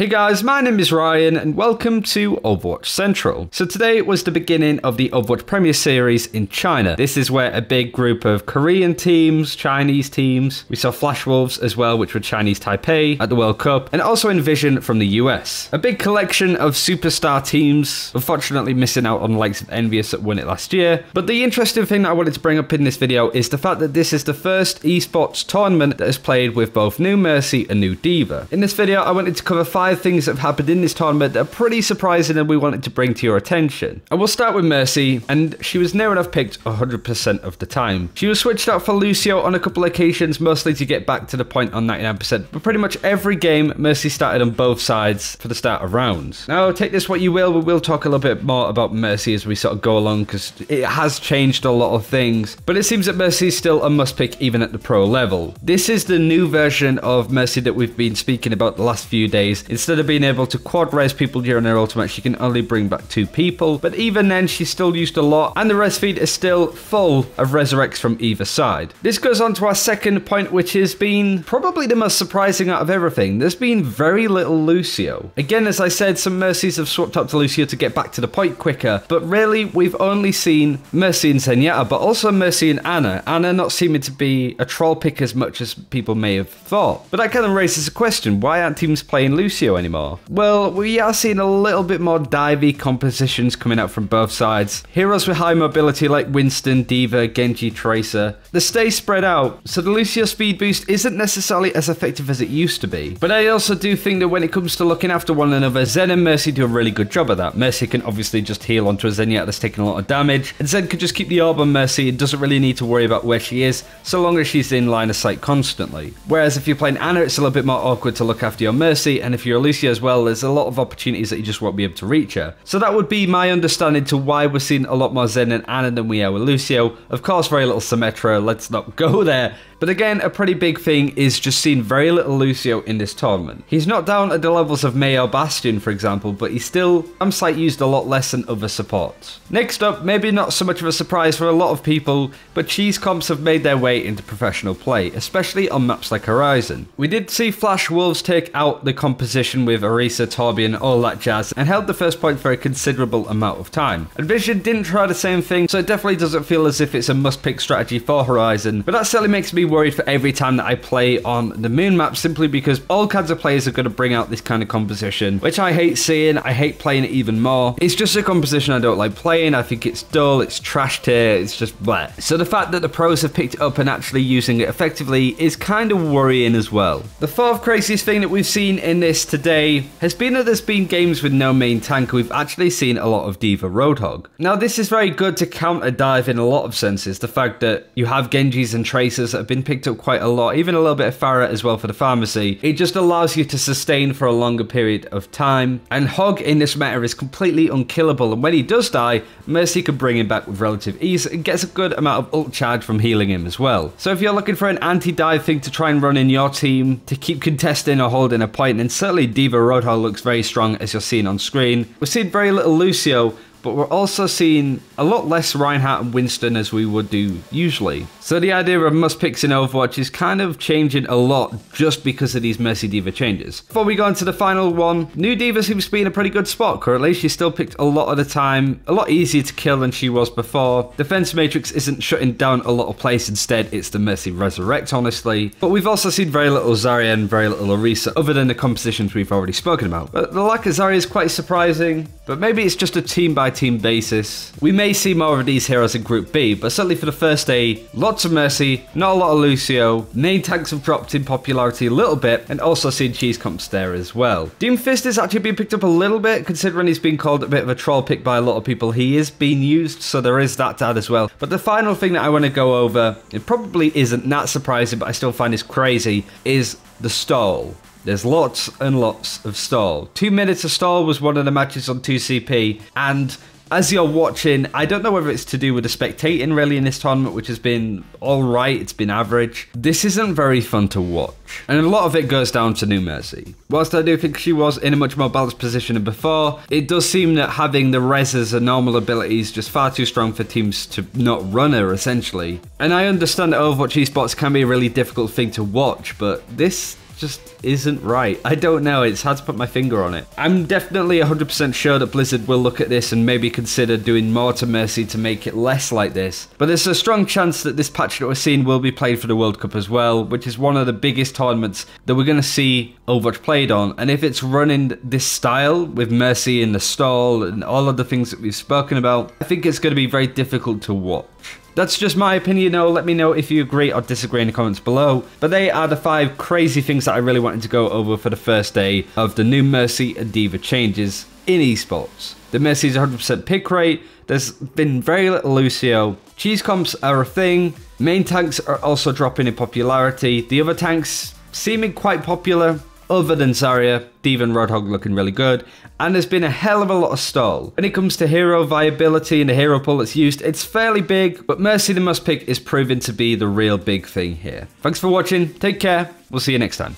Hey guys, my name is Ryan and welcome to Overwatch Central. So today was the beginning of the Overwatch Premier Series in China. This is where a big group of Korean teams, Chinese teams, we saw Flash Wolves as well, which were Chinese Taipei at the World Cup, and also Envision from the US. A big collection of superstar teams, unfortunately missing out on the likes of Envious that won it last year. But the interesting thing that I wanted to bring up in this video is the fact that this is the first esports tournament that is played with both new Mercy and new D.Va. In this video, I wanted to cover 5 things that have happened in this tournament that are pretty surprising and we wanted to bring to your attention. And we'll start with Mercy, and she was near enough picked 100% of the time. She was switched out for Lucio on a couple of occasions, mostly to get back to the point on 99%, but pretty much every game, Mercy started on both sides for the start of rounds. Now, take this what you will, we will talk a little bit more about Mercy as we sort of go along, because it has changed a lot of things, but it seems that Mercy is still a must pick even at the pro level. This is the new version of Mercy that we've been speaking about the last few days. Instead of being able to quad res people during her ultimate, she can only bring back 2 people, but even then she's still used a lot, and the res feed is still full of resurrects from either side. This goes on to our second point, which has been probably the most surprising out of everything. There's been very little Lucio. Again, as I said, some Mercies have swapped up to Lucio to get back to the point quicker, but really we've only seen Mercy and Zenyatta, but also Mercy and Ana. Ana not seeming to be a troll pick as much as people may have thought. But that kind of raises a question, why aren't teams playing Lucio anymore? Well, we are seeing a little bit more divey compositions coming out from both sides. Heroes with high mobility like Winston, D.Va, Genji, Tracer, they stay spread out, so the Lucio speed boost isn't necessarily as effective as it used to be. But I also do think that when it comes to looking after one another, Zen and Mercy do a really good job of that. Mercy can obviously just heal onto a Zenyatta that's taking a lot of damage, and Zen can just keep the orb on Mercy and doesn't really need to worry about where she is, so long as she's in line of sight constantly. Whereas if you're playing Ana, it's a little bit more awkward to look after your Mercy, and if you're a Lucio as well, there's a lot of opportunities that you just won't be able to reach her. So that would be my understanding to why we're seeing a lot more Zen and Ana than we are with Lucio. Of course, very little Symmetra, let's not go there. But again, a pretty big thing is just seeing very little Lucio in this tournament. He's not down at the levels of Mei or Bastion, for example, but he's still, I'm site used a lot less than other supports. Next up, maybe not so much of a surprise for a lot of people, but cheese comps have made their way into professional play, especially on maps like Horizon. We did see Flash Wolves take out the composition with Orisa, Torbjorn, all that jazz, and held the first point for a considerable amount of time. Envision didn't try the same thing, so it definitely doesn't feel as if it's a must-pick strategy for Horizon, but that certainly makes me worried for every time that I play on the moon map, simply because all kinds of players are going to bring out this kind of composition, which I hate seeing. I hate playing it even more. It's just a composition I don't like playing. I think it's dull, it's trash tier, it's just bleh. So the fact that the pros have picked it up and actually using it effectively is kind of worrying as well. The fourth craziest thing that we've seen in this today has been that there's been games with no main tank. We've actually seen a lot of D.Va Roadhog. Now this is very good to counter dive in a lot of senses. The fact that you have Genjis and Tracers that have been picked up quite a lot, even a little bit of Pharah as well for the pharmacy. It just allows you to sustain for a longer period of time, and Hog in this meta is completely unkillable, and when he does die, Mercy can bring him back with relative ease and gets a good amount of ult charge from healing him as well. So if you're looking for an anti-dive thing to try and run in your team to keep contesting or holding a point, then certainly D.Va Roadhog looks very strong, as you're seeing on screen. We're seeing very little Lucio, but we're also seeing a lot less Reinhardt and Winston as we would do usually. So the idea of must picks in Overwatch is kind of changing a lot just because of these Mercy D.Va changes. Before we go into the final one, new D.Va seems to be in a pretty good spot currently. She's still picked a lot of the time, a lot easier to kill than she was before. Defense Matrix isn't shutting down a lot of plays, instead it's the Mercy Resurrect, honestly. But we've also seen very little Zarya and very little Orisa, other than the compositions we've already spoken about. But the lack of Zarya is quite surprising, but maybe it's just a team by team basis. We may see more of these heroes in Group B, but certainly for the first day, lots of Mercy, not a lot of Lucio. Main tanks have dropped in popularity a little bit, and also seen cheese comps there as well. Doomfist is actually being picked up a little bit, considering he's been called a bit of a troll pick by a lot of people. He is being used, so there is that to add as well. But the final thing that I want to go over, it probably isn't that surprising, but I still find this crazy, is the stall. There's lots and lots of stall. 2 minutes of stall was one of the matches on 2CP, and as you're watching, I don't know whether it's to do with the spectating really in this tournament, which has been alright, it's been average. This isn't very fun to watch, and a lot of it goes down to new Mercy. Whilst I do think she was in a much more balanced position than before, it does seem that having the reses and normal abilities is just far too strong for teams to not run her, essentially. And I understand that Overwatch esports can be a really difficult thing to watch, but this just isn't right. I don't know. It's hard to put my finger on it. I'm definitely 100% sure that Blizzard will look at this and maybe consider doing more to Mercy to make it less like this. But there's a strong chance that this patch that we're seeing will be played for the World Cup as well, which is one of the biggest tournaments that we're going to see Overwatch played on. And if it's running this style with Mercy in the stall and all of the things that we've spoken about, I think it's going to be very difficult to watch. That's just my opinion though. Let me know if you agree or disagree in the comments below. But they are the 5 crazy things that I really wanted to go over for the first day of the new Mercy and Dva changes in esports. The Mercy's 100% pick rate. There's been very little Lucio. Cheese comps are a thing. Main tanks are also dropping in popularity. The other tanks seeming quite popular. Other than Zarya, Dva and Roadhog looking really good, and there's been a hell of a lot of stall. When it comes to hero viability and the hero pool that's used, it's fairly big, but Mercy the must pick is proven to be the real big thing here. Thanks for watching, take care, we'll see you next time.